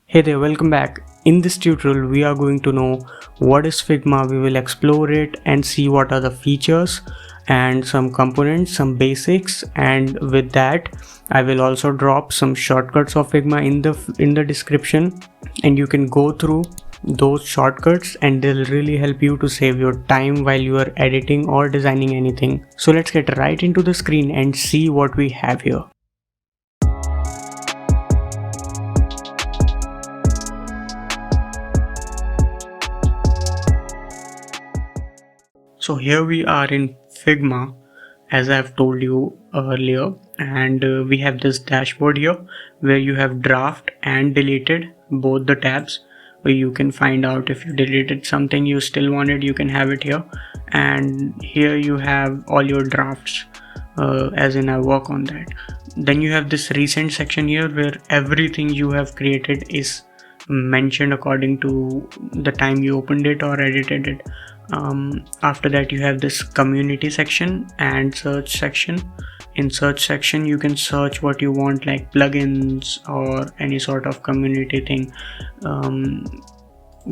Hey there, welcome back. In this tutorial, we are going to know what is Figma. We will explore it and see what are the features and some components, some basics, and with that, I will also drop some shortcuts of Figma in the description, and you can go through those shortcuts and they'll really help you to save your time while you are editing or designing anything. So let's get right into the screen and see what we have here. So here we are in Figma, as I've told you earlier, and we have this dashboard here where you have draft and deleted both the tabs, where you can find out if you deleted something you still wanted, you can have it here. And here you have all your drafts, as in I work on that. Then you have this recent section here where everything you have created is mentioned according to the time you opened it or edited it. After that you have this community section and search section. In search section you can search what you want, like plugins or any sort of community thing.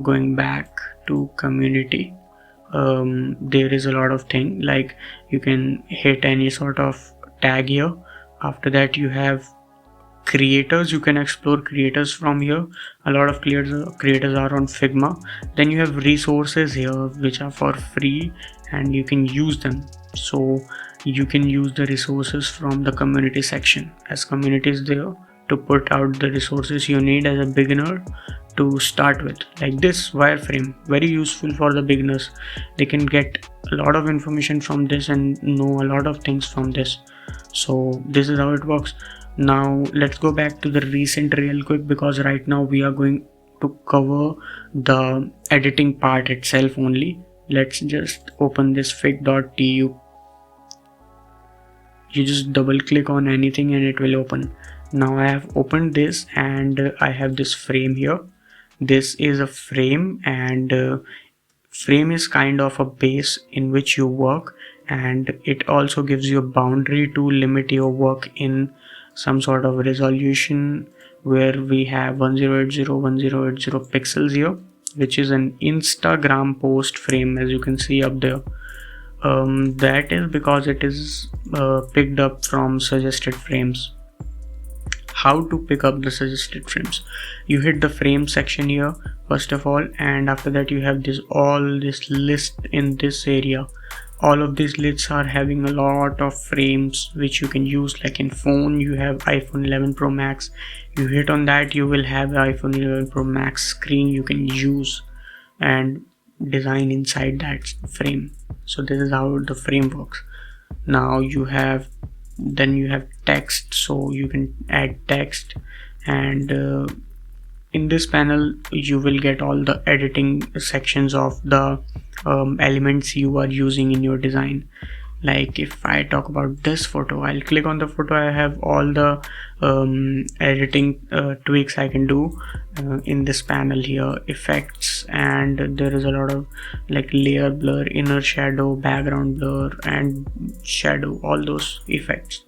Going back to community, there is a lot of thing, like you can hit any sort of tag here. After that you have creators, you can explore creators from here. A lot of creators are on Figma. Then you have resources here which are for free and you can use them. So you can use the resources from the community section, as community is there to put out the resources you need as a beginner to start with. Like this wireframe, very useful for the beginners. They can get a lot of information from this and know a lot of things from this. So this is how it works. Now let's go back to the recent real quick, because right now we are going to cover the editing part itself only. Let's just open this fig.tu. You just double click on anything and it will open. Now I have opened this and I have this frame here. This is a frame, and frame is kind of a base in which you work, and it also gives you a boundary to limit your work in some sort of resolution, where we have 1080 pixels here, which is an Instagram post frame, as you can see up there. That is because it is picked up from suggested frames. How to pick up the suggested frames? You hit the frame section here first of all, and after that you have this list in this area. All of these lists are having a lot of frames which you can use. Like in phone, you have iPhone 11 Pro Max. You hit on that, you will have the iPhone 11 Pro Max screen you can use and design inside that frame. So this is how the frame works. Now you have text, so you can add text, and in this panel you will get all the editing sections of the elements you are using in your design. Like if I talk about this photo, I'll click on the photo. I have all the editing tweaks I can do in this panel here, effects, and there is a lot of like layer blur, inner shadow, background blur, and shadow, all those effects.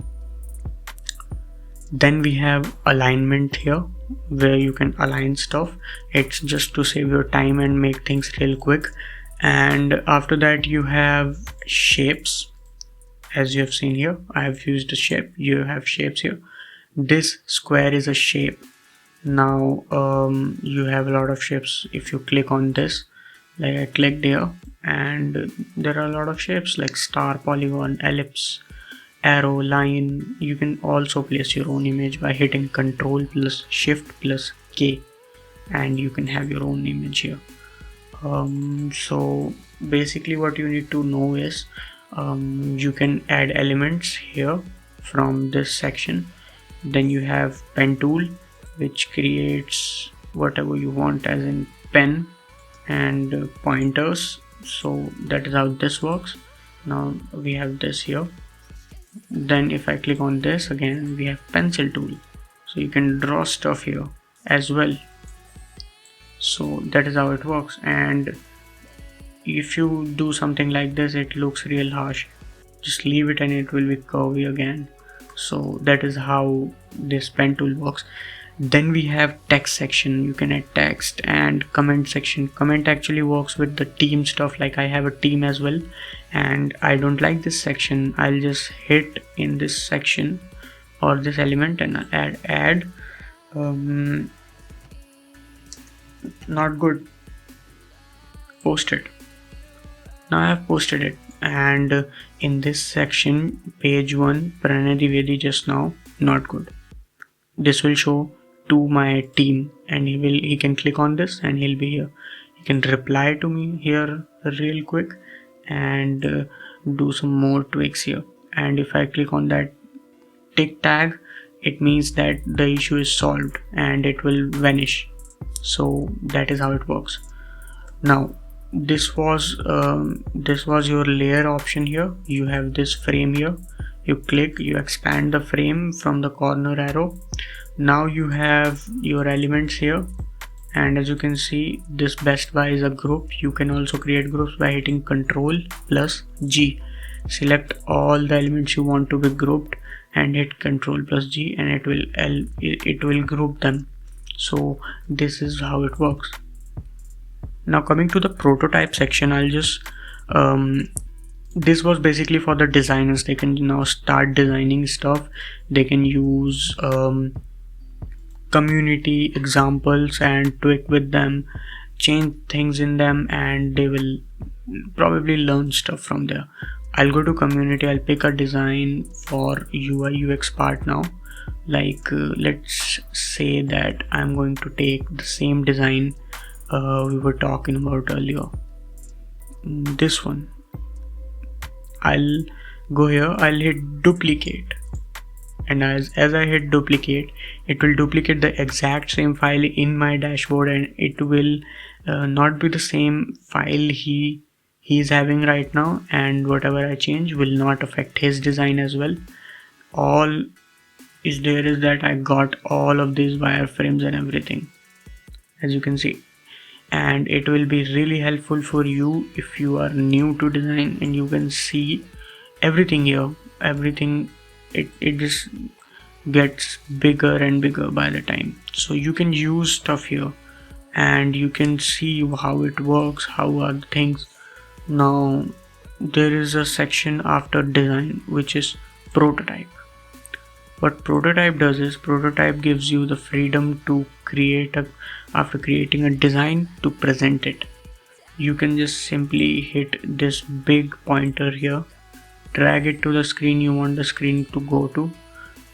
Then we have alignment here, where you can align stuff. It's just to save your time and make things real quick. And after that you have shapes. As you have seen here, I have used a shape. You have shapes here. This square is a shape. Now you have a lot of shapes. If you click on this, like I clicked here, and there are a lot of shapes like star, polygon, ellipse, arrow, line. You can also place your own image by hitting Ctrl plus Shift plus K, and you can have your own image here. So basically what you need to know is you can add elements here from this section. Then you have pen tool, which creates whatever you want, as in pen and pointers. So that is how this works. Now we have this here. Then if I click on this again, we have pencil tool, so you can draw stuff here as well. So that is how it works. And if you do something like this, it looks real harsh, just leave it and it will be curvy again. So that is how this pen tool works. Then we have text section. You can add text, and comment section. Comment actually works with the team stuff, like I have a team as well, and I don't like this section. I'll just hit in this section or this element and add not good, post it. Now I have posted it, and in this section, page 1, Pranay Dwivedi just now, not good. This will show to my team, and he can click on this and he'll be here. He can reply to me here real quick and do some more tweaks here. And if I click on that tick tag, it means that the issue is solved and it will vanish. So that is how it works. Now this was your layer option here. You have this frame here. You click, you expand the frame from the corner arrow. Now you have your elements here, and as you can see, this Best Buy is a group. You can also create groups by hitting Ctrl+G. Select all the elements you want to be grouped and hit Ctrl+G, and it will group them. So this is how it works. Now coming to the prototype section, I'll just this was basically for the designers. They can now start designing stuff. They can use community examples and tweak with them, change things in them, and they will probably learn stuff from there. I'll go to community. I'll pick a design for UI UX part now. Like let's say that I'm going to take the same design we were talking about earlier, this one. I'll go here, I'll hit duplicate, and as I hit duplicate, it will duplicate the exact same file in my dashboard, and it will not be the same file he's having right now, and whatever I change will not affect his design as well. All is there is that I got all of these wireframes and everything, as you can see, and it will be really helpful for you if you are new to design, and you can see everything here. Everything, it just gets bigger and bigger by the time, so you can use stuff here and you can see how it works, how are the things. Now there is a section after design which is prototype. What prototype does is, prototype gives you the freedom to after creating a design, to present it. You can just simply hit this big pointer here, drag it to the screen you want the screen to go to,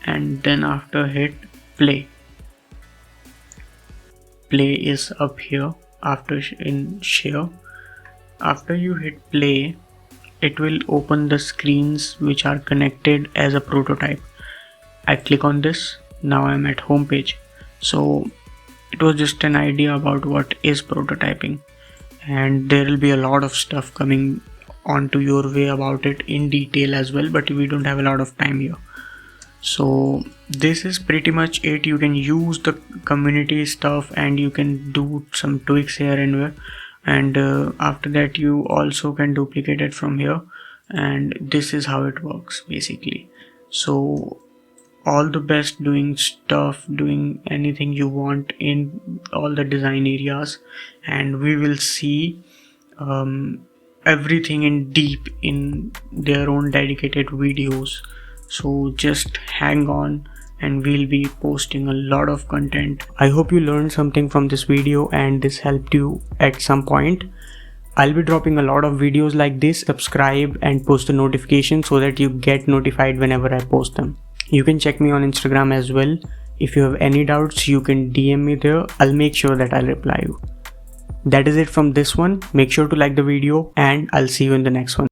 and then after hit play. Play is up here after in share. After you hit play, it will open the screens which are connected as a prototype. I click on this. Now I'm at home page. So it was just an idea about what is prototyping, and there will be a lot of stuff coming onto your way about it in detail as well, but we don't have a lot of time here. So this is pretty much it. You can use the community stuff and you can do some tweaks here and there, and after that you also can duplicate it from here, and this is how it works basically. So all the best doing anything you want in all the design areas, and we will see everything in deep in their own dedicated videos. So just hang on and we'll be posting a lot of content. I hope you learned something from this video and this helped you at some point. I'll be dropping a lot of videos like this. Subscribe and post the notification so that you get notified whenever I post them. You can check me on Instagram as well. If you have any doubts, you can DM me there. I'll make sure that I'll reply you. That is it from this one. Make sure to like the video and I'll see you in the next one.